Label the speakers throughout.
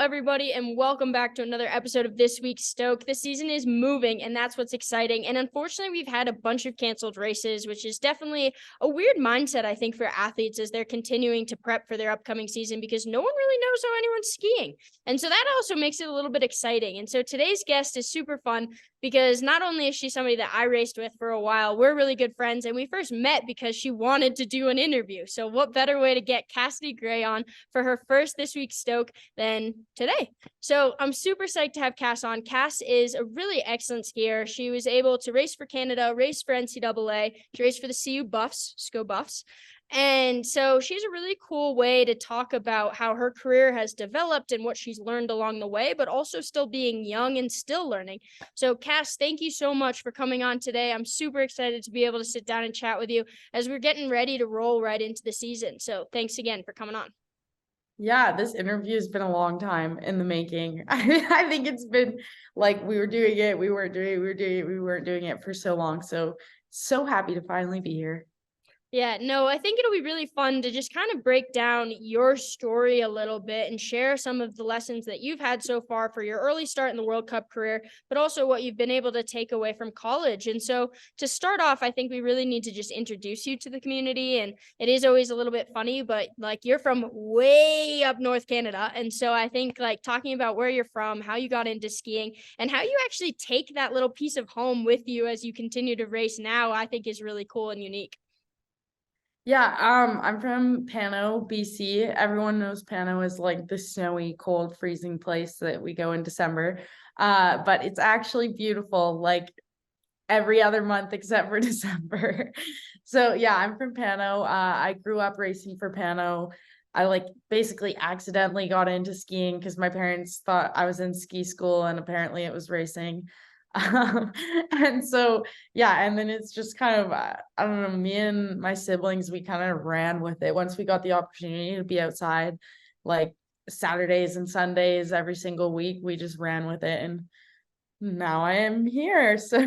Speaker 1: everybody, and welcome back to another episode of This Week's Stoke. The season is moving, and that's what's exciting. And unfortunately, we've had a bunch of canceled races, which is definitely a weird mindset, I think, for athletes as they're continuing to prep for their upcoming season because no one really knows how anyone's skiing. And so that also makes it a little bit exciting. And so today's guest is super fun because not only is she somebody that I raced with for a while, we're really good friends, and we first met because she wanted to do an interview. So what better way to get Cassidy Gray on for her first This Week's Stoke than today? So I'm super psyched to have Cass on. Cass is a really excellent skier. She was able to race for Canada, race for NCAA. She raced for the CU Buffs, SCO Buffs. And so she has a really cool way to talk about how her career has developed and what she's learned along the way, but also still being young and still learning. So Cass, thank you so much for coming on today. I'm super excited to be able to sit down and chat with you as we're getting ready to roll right into the season. So thanks again for coming on.
Speaker 2: Yeah, this interview has been a long time in the making. I think it's been like we were doing it, we weren't doing it for so long. So happy to finally be here.
Speaker 1: Yeah, no, I think it'll be really fun to just kind of break down your story a little bit and share some of the lessons that you've had so far for your early start in the World Cup career, but also what you've been able to take away from college. And so to start off, I think we really need to just introduce you to the community. And it is always a little bit funny, but like you're from way up North Canada. And so I think like talking about where you're from, how you got into skiing, and how you actually take that little piece of home with you as you continue to race now, I think is really cool and unique.
Speaker 2: Yeah, I'm from Pano, BC. Everyone knows Pano is like the snowy, cold, freezing place that we go in December. But it's actually beautiful, like every other month except for December. So yeah, I'm from Pano. I grew up racing for Pano. I like basically accidentally got into skiing because my parents thought I was in ski school and apparently it was racing. And so yeah, and then it's just kind of I don't know, me and my siblings, we kind of ran with it once we got the opportunity to be outside, like Saturdays and Sundays every single week. We just ran with it, and now I am here. So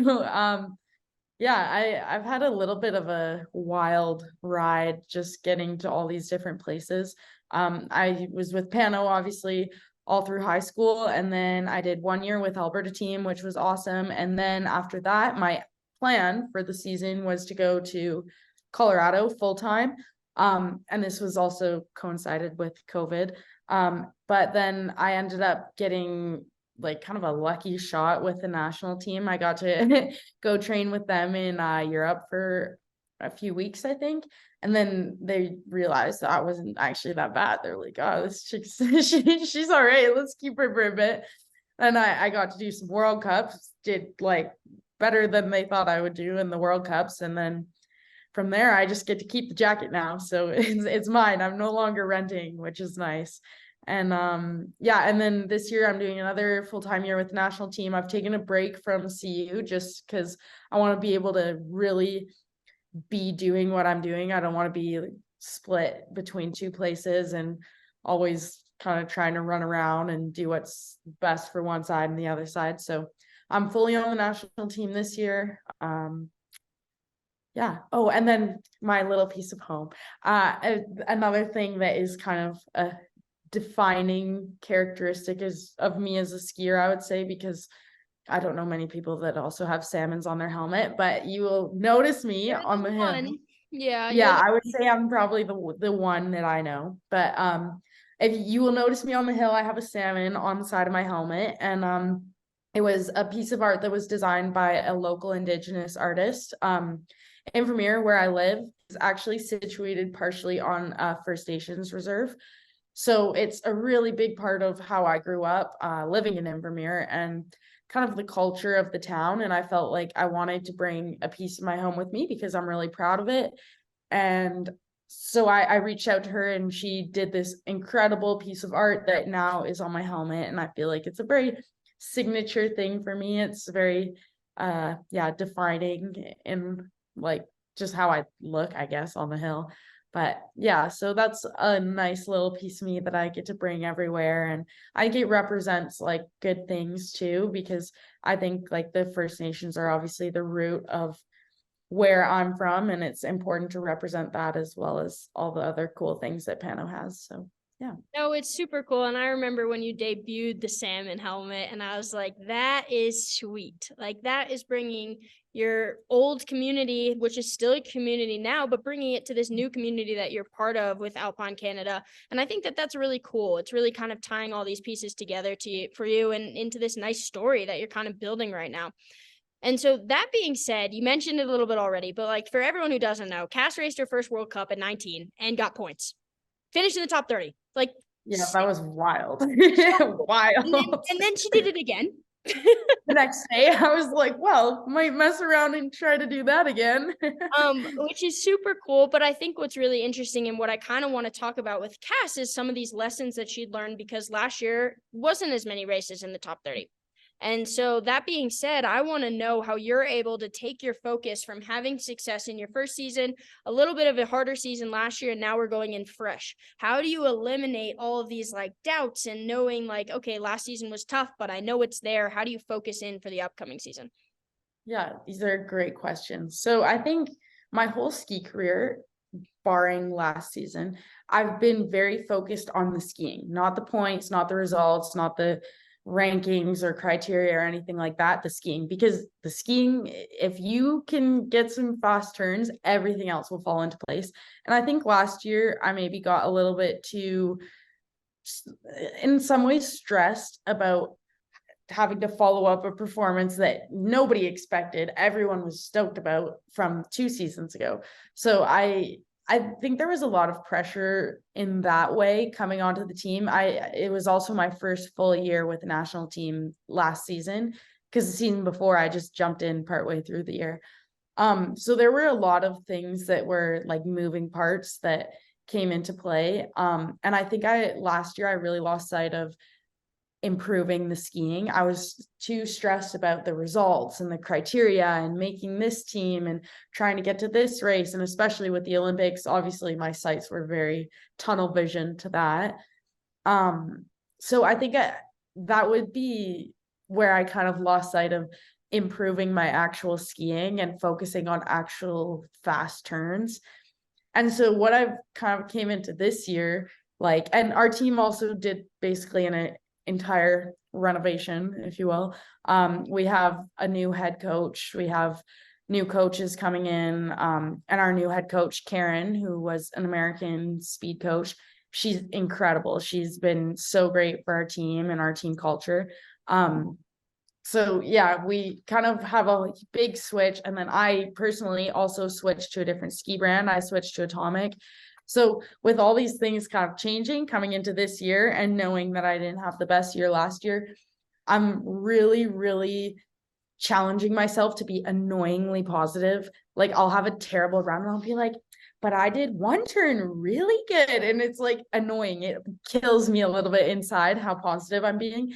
Speaker 2: yeah, I've had a little bit of a wild ride just getting to all these different places. I was with Pano obviously all through high school, and then I did 1 year with Alberta team, which was awesome. And then after that, my plan for the season was to go to Colorado full time. And this was also coincided with COVID. But then I ended up getting like kind of a lucky shot with the national team. I got to go train with them in Europe for a few weeks, I think. And then they realized that I wasn't actually that bad. They're like, oh, this chick's she's all right. Let's keep her for a bit. And I got to do some World Cups, did like better than they thought I would do in the World Cups. And then from there, I just get to keep the jacket now. So it's mine. I'm no longer renting, which is nice. And yeah, and then this year I'm doing another full-time year with the national team. I've taken a break from CU just because I want to be able to really be doing what I'm doing. I don't want to be split between two places and always kind of trying to run around and do what's best for one side and the other side. So I'm fully on the national team this year. Yeah. Oh, and then my little piece of home. Another thing that is kind of a defining characteristic is of me as a skier, I would say, because I don't know many people that also have salmons on their helmet, but you will notice me on the hill. Yeah, I would say I'm probably the one that I know. But if you will notice me on the hill, I have a salmon on the side of my helmet, and it was a piece of art that was designed by a local Indigenous artist. Invermere, where I live, is actually situated partially on First Nations reserve. So it's a really big part of how I grew up living in Invermere and kind of the culture of the town. And I felt like I wanted to bring a piece of my home with me because I'm really proud of it. And so I reached out to her, and she did this incredible piece of art that now is on my helmet. And I feel like it's a very signature thing for me. It's very defining in like just how I look, I guess, on the hill. But yeah, so that's a nice little piece of me that I get to bring everywhere. And I think it represents like good things too, because I think like the First Nations are obviously the root of where I'm from, and it's important to represent that as well as all the other cool things that Pano has. So yeah.
Speaker 1: No, it's super cool. And I remember when you debuted the salmon helmet, and I was like, that is sweet. Like, that is bringing your old community, which is still a community now, but bringing it to this new community that you're part of with Alpine Canada. And I think that that's really cool. It's really kind of tying all these pieces together for you and into this nice story that you're kind of building right now. And so that being said, you mentioned it a little bit already, but like for everyone who doesn't know, Cass raced her first World Cup at 19 and got points. Finished in the top 30. Like,
Speaker 2: Yeah, that was wild.
Speaker 1: and
Speaker 2: Wild.
Speaker 1: then she did it again.
Speaker 2: The next day, I was like, well, might mess around and try to do that again.
Speaker 1: Which is super cool. But I think what's really interesting and what I kind of want to talk about with Cass is some of these lessons that she'd learned, because last year wasn't as many races in the top 30. And so that being said, I want to know how you're able to take your focus from having success in your first season, a little bit of a harder season last year, and now we're going in fresh. How do you eliminate all of these like doubts and knowing like, okay, last season was tough, but I know it's there. How do you focus in for the upcoming season?
Speaker 2: Yeah, these are great questions. So I think my whole ski career, barring last season, I've been very focused on the skiing, not the points, not the results, not the rankings or criteria or anything like that, the skiing, because the skiing, if you can get some fast turns, everything else will fall into place. And I think last year I maybe got a little bit too, in some ways, stressed about having to follow up a performance that nobody expected, everyone was stoked about from 2 seasons ago. So I think there was a lot of pressure in that way coming onto the team. It was also my first full year with the national team last season, because the season before I just jumped in partway through the year. So there were a lot of things that were like moving parts that came into play. And I think last year I really lost sight of improving the skiing. I was too stressed about the results and the criteria and making this team and trying to get to this race. And especially with the Olympics, obviously my sights were very tunnel vision to that. So I think that would be where I kind of lost sight of improving my actual skiing and focusing on actual fast turns. And so what I've kind of came into this year, like, and our team also did basically an entire renovation, if you will. We have a new head coach. We have new coaches coming in. And our new head coach, Karen, who was an American speed coach, she's incredible. She's been so great for our team and our team culture. So yeah, we kind of have a big switch. And then I personally also switched to a different ski brand. I switched to Atomic. So with all these things kind of changing coming into this year and knowing that I didn't have the best year last year, I'm really, really challenging myself to be annoyingly positive. Like I'll have a terrible run and I'll be like, but I did one turn really good. And it's like annoying. It kills me a little bit inside how positive I'm being.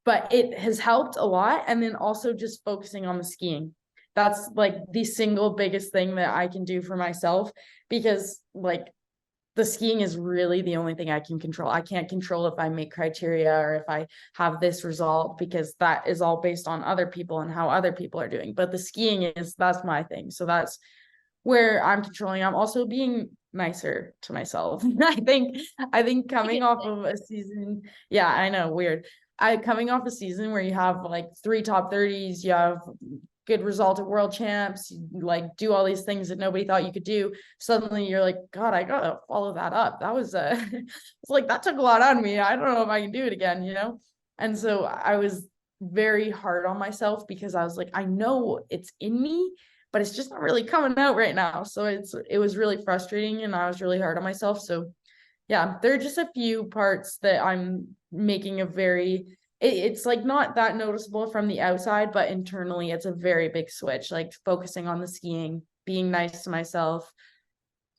Speaker 2: But it has helped a lot. And then also just focusing on the skiing. That's like the single biggest thing that I can do for myself, because like the skiing is really the only thing I can control. I can't control if I make criteria or if I have this result, because that is all based on other people and how other people are doing. But the skiing that's my thing. So that's where I'm controlling. I'm also being nicer to myself. I think coming off of a season, yeah, I know, weird. Coming off a season where you have like 3 top 30s, you have good result at world champs, you like do all these things that nobody thought you could do. Suddenly you're like, God, I gotta follow that up. That was it's like that took a lot on me. I don't know if I can do it again, you know? And so I was very hard on myself, because I was like, I know it's in me, but it's just not really coming out right now. So it was really frustrating, and I was really hard on myself. So yeah, there are just a few parts that I'm making it's like not that noticeable from the outside, but internally it's a very big switch, like focusing on the skiing, being nice to myself,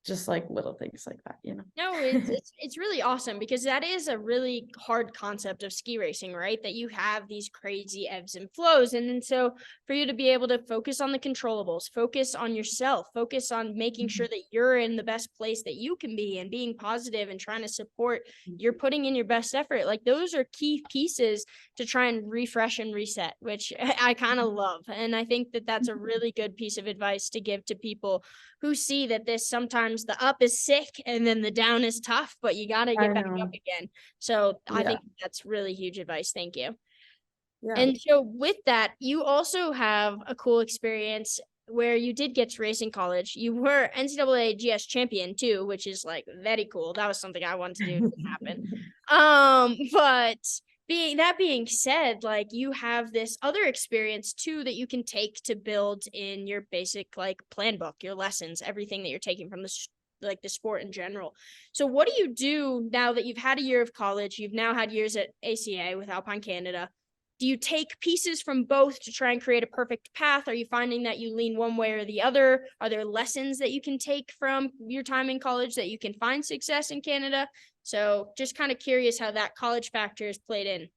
Speaker 2: just like little things like that, you know?
Speaker 1: No, it's really awesome, because that is a really hard concept of ski racing, right? That you have these crazy ebbs and flows. And then so for you to be able to focus on the controllables, focus on yourself, focus on making sure that you're in the best place that you can be and being positive and trying to support, you're putting in your best effort. Like those are key pieces to try and refresh and reset, which I kind of love. And I think that that's a really good piece of advice to give to people who see that this sometimes sometimes the up is sick and then the down is tough, but you got to
Speaker 2: I
Speaker 1: get back up
Speaker 2: know.
Speaker 1: again. So I
Speaker 2: Yeah.
Speaker 1: think that's really huge advice. Thank you.
Speaker 2: Yeah.
Speaker 1: And so with that, you also have a cool experience where you did get to race in college. You were NCAA GS champion too, which is like very cool. That was something I wanted to do. It didn't happen. But being said, like you have this other experience too that you can take to build in your basic like plan book, your lessons, everything that you're taking from like the sport in general. So what do you do now that you've had a year of college? You've now had years at ACA with Alpine Canada. Do you take pieces from both to try and create a perfect path? Are you finding that you lean one way or the other? Are there lessons that you can take from your time in college that you can find success in Canada? So just kind of curious how that college factor is played in.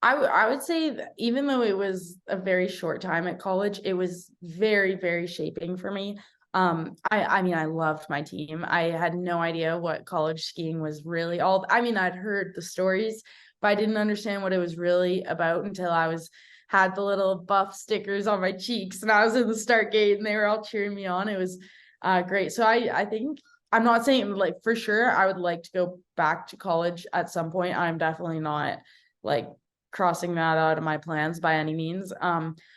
Speaker 2: I would say that even though it was a very short time at college, it was very, very shaping for me. I mean, I loved my team. I had no idea what college skiing was really all. I mean, I'd heard the stories, but I didn't understand what it was really about until had the little buff stickers on my cheeks and I was in the start gate and they were all cheering me on. It was great. So I think I'm not saying like for sure I would like to go back to college at some point. I'm definitely not like crossing that out of my plans by any means.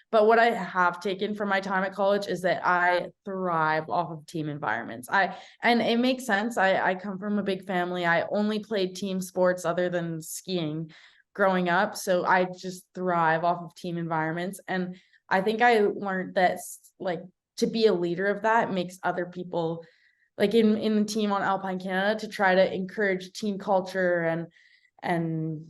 Speaker 2: But what I have taken from my time at college is that I thrive off of team environments. And it makes sense. I come from a big family. I only played team sports other than skiing growing up. So I just thrive off of team environments. And I think I learned that like to be a leader of that makes other people like in the team on Alpine Canada to try to encourage team culture and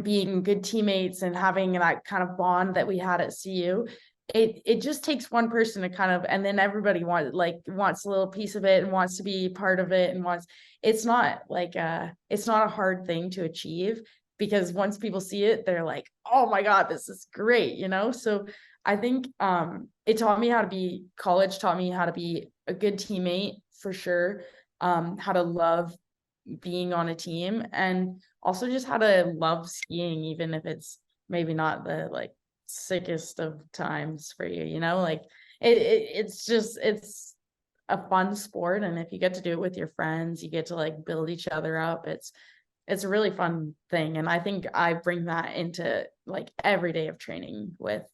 Speaker 2: being good teammates and having that kind of bond that we had at CU. It just takes one person to kind of, and then everybody wants a little piece of it and wants to be part of it and it's not it's not a hard thing to achieve because once people see it, they're like, oh my God, this is great, you know? So I think college taught me how to be a good teammate for sure, how to love being on a team and also just how to love skiing, even if it's maybe not the like sickest of times for you, you know, like it's a fun sport. And if you get to do it with your friends, you get to like build each other up. It's a really fun thing. And I think I bring that into like every day of training with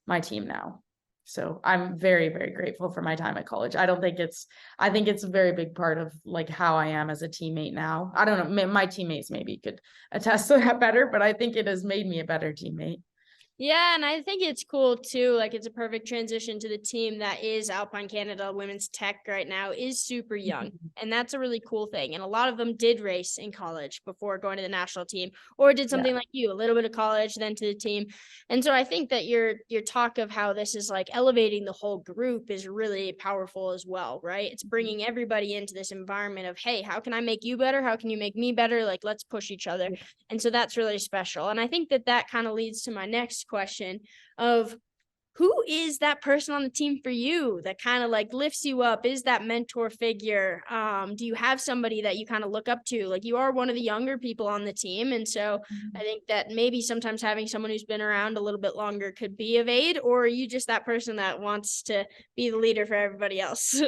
Speaker 2: my team now. So I'm very, very grateful for my time at college. I think it's a very big part of like how I am as a teammate now. I don't know, my teammates maybe could attest to that better, but I think it has made me a better teammate.
Speaker 1: Yeah, and I think it's cool too. Like it's a perfect transition to the team that is Alpine Canada Women's Tech right now is super young. And that's a really cool thing. And a lot of them did race in college before going to the national team or did something like you, a little bit of college, then to the team. And so I think that your talk of how this is like elevating the whole group is really powerful as well, right? It's bringing everybody into this environment of, hey, how can I make you better? How can you make me better? Like, let's push each other. And so that's really special. And I think that kind of leads to my next question of who is that person on the team for you that kind of like lifts you up, is that mentor figure? Do you have somebody that you kind of look up to? Like you are one of the younger people on the team. And so I think that maybe sometimes having someone who's been around a little bit longer could be of aid, or are you just that person that wants to be the leader for everybody else?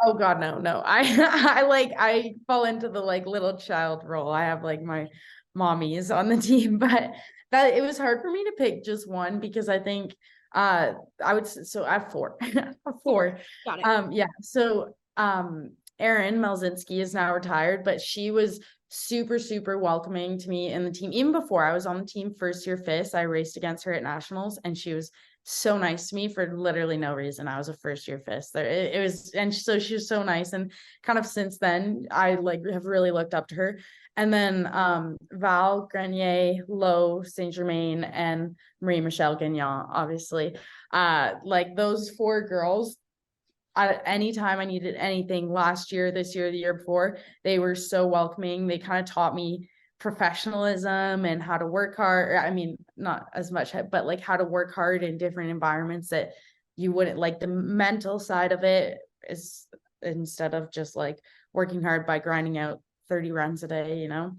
Speaker 2: Oh God, no. I fall into the like little child role. I have like my mommies on the team, but that it was hard for me to pick just one because I think so I have four. I have four.
Speaker 1: Got it.
Speaker 2: Yeah. So Erin Melzinski is now retired, but she was super, super welcoming to me in the team. Even before I was on the team, first year FIS, I raced against her at nationals and she was so nice to me for literally no reason. I was a first year FIS there. It was, and so she was so nice. And kind of since then, I like have really looked up to her. And then Val Grenier, Lo Saint Germain, and Marie Michelle Gagnon, obviously. Like those four girls, anytime I needed anything last year, this year, the year before, they were so welcoming. They kind of taught me professionalism and how to work hard. I mean, not as much, but like how to work hard in different environments that you wouldn't like the mental side of it is instead of just like working hard by grinding out 30 runs a day, you know?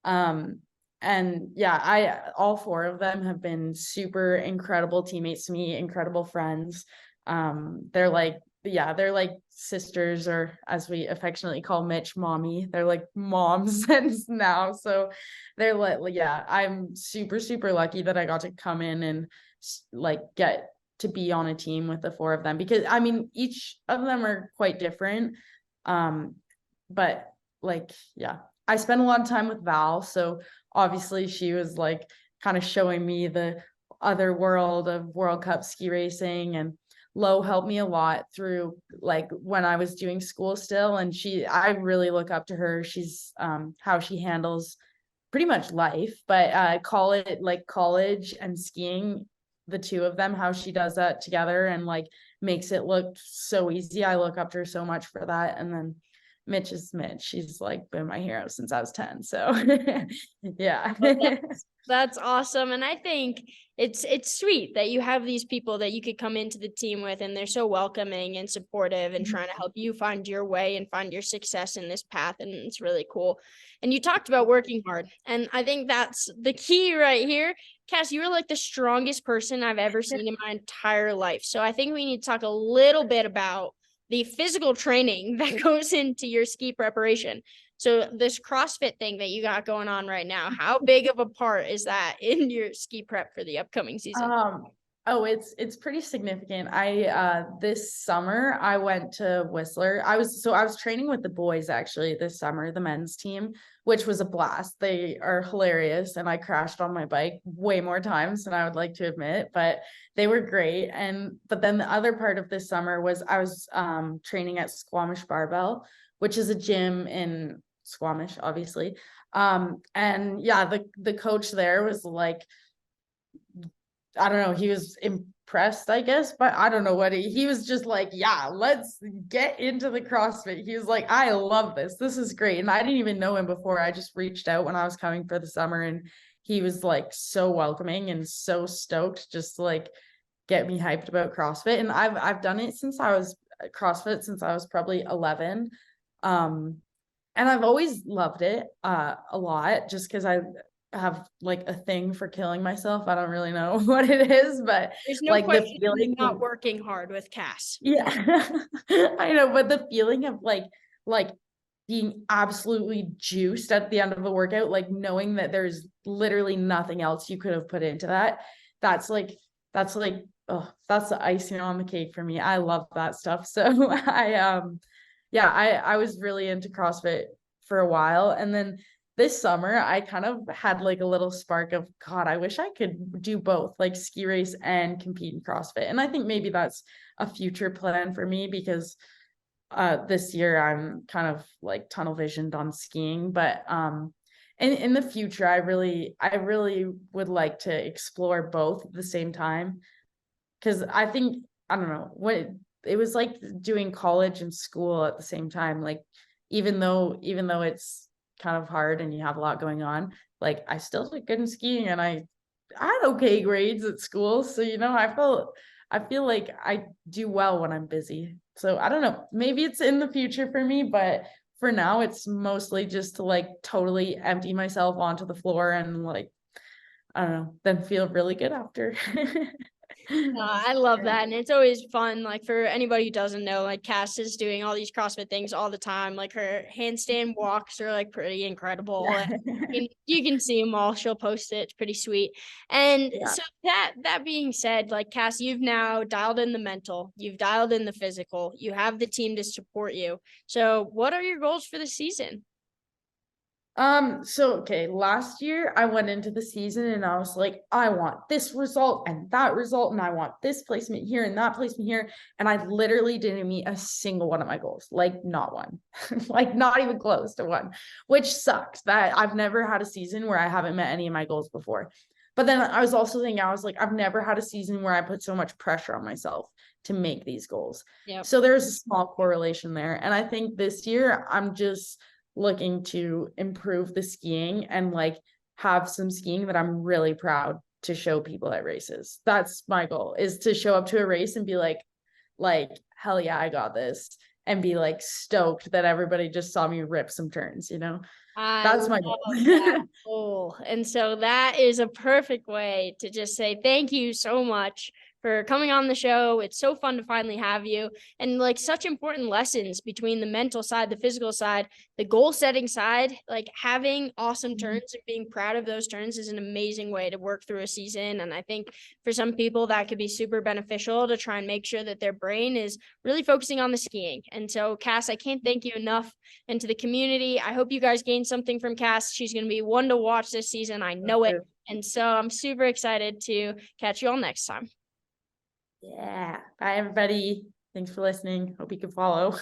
Speaker 2: And yeah, all four of them have been super incredible teammates to me, incredible friends. They're like yeah, they're like sisters, or as we affectionately call Mitch, mommy. They're like moms and now. So they're like, yeah, I'm super, super lucky that I got to come in and like get to be on a team with the four of them, because I mean, each of them are quite different. But like, yeah, I spent a lot of time with Val. So obviously she was like kind of showing me the other world of World Cup ski racing, and Lo helped me a lot through like when I was doing school still. And I really look up to her. She's how she handles pretty much life, but call it like college and skiing, the two of them, how she does that together and like makes it look so easy. I look up to her so much for that. And then Mitch is Mitch. She's like been my hero since I was 10. So yeah.
Speaker 1: That's awesome. And I think it's sweet that you have these people that you could come into the team with, and they're so welcoming and supportive and trying to help you find your way and find your success in this path. And it's really cool. And you talked about working hard, and I think that's the key right here. Cass, you are like the strongest person I've ever seen in my entire life. So I think we need to talk a little bit about the physical training that goes into your ski preparation. So this CrossFit thing that you got going on right now, how big of a part is that in your ski prep for the upcoming season?
Speaker 2: Oh, it's pretty significant. This summer I went to Whistler. I was training with the boys actually this summer, the men's team, which was a blast. They are hilarious, and I crashed on my bike way more times than I would like to admit, but they were great. But then the other part of this summer was I was training at Squamish Barbell, which is a gym in Squamish, obviously. And yeah, the coach there was like, I don't know, he was impressed, I guess, but I don't know what he was just like, yeah, let's get into the CrossFit. He was like, I love this. This is great. And I didn't even know him before. I just reached out when I was coming for the summer, and he was like so welcoming and so stoked just to like get me hyped about CrossFit. And I've done it since I was CrossFit since I was probably 11. And I've always loved it a lot, just because I have like a thing for killing myself. I don't really know what it is, but
Speaker 1: there's no
Speaker 2: like
Speaker 1: question
Speaker 2: the feeling
Speaker 1: not working hard with Cass.
Speaker 2: Yeah. I know, but the feeling of like being absolutely juiced at the end of a workout, like knowing that there's literally nothing else you could have put into that, that's like oh, that's the icing on the cake for me. I love that stuff. So I was really into CrossFit for a while, and then this summer I kind of had like a little spark of, God, I wish I could do both, like ski race and compete in CrossFit. And I think maybe that's a future plan for me, because this year I'm kind of like tunnel visioned on skiing, but in the future I really would like to explore both at the same time, because I think, I don't know, what it was like doing college and school at the same time. Like even though it's kind of hard and you have a lot going on, like I still did good in skiing, and I had okay grades at school. So I feel like I do well when I'm busy. So I don't know, maybe it's in the future for me, but for now it's mostly just to like totally empty myself onto the floor and like, I don't know, then feel really good after.
Speaker 1: I love that. And it's always fun. Like for anybody who doesn't know, like Cass is doing all these CrossFit things all the time. Like her handstand walks are like pretty incredible.
Speaker 2: Yeah.
Speaker 1: And you can see them all. She'll post it. It's pretty sweet. And
Speaker 2: Yeah.
Speaker 1: so that being said, like Cass, you've now dialed in the mental, you've dialed in the physical, you have the team to support you. So what are your goals for the season?
Speaker 2: So okay, last year I went into the season and I was like, I want this result and that result, and I want this placement here and that placement here. And I literally didn't meet a single one of my goals, like not one, like not even close to one, which sucks. That I've never had a season where I haven't met any of my goals before. But then I was also thinking, I was like, I've never had a season where I put so much pressure on myself to make these goals.
Speaker 1: Yep.
Speaker 2: So there's a small correlation there. And I think this year I'm just looking to improve the skiing and like have some skiing that I'm really proud to show people at races. That's my goal, is to show up to a race and be like, hell yeah, I got this, and be like stoked that everybody just saw me rip some turns, you know? That's my goal.
Speaker 1: Goal. And so that is a perfect way to just say thank you so much for coming on the show. It's so fun to finally have you, and like such important lessons between the mental side, the physical side, the goal setting side. Like having awesome turns and being proud of those turns is an amazing way to work through a season. And I think for some people that could be super beneficial to try and make sure that their brain is really focusing on the skiing. And so Cass, I can't thank you enough. And to the community, I hope you guys gain something from Cass. She's going to be one to watch this season. I know it. And so I'm super excited to catch you all next time.
Speaker 2: Yeah. Bye, everybody. Thanks for listening. Hope you can follow.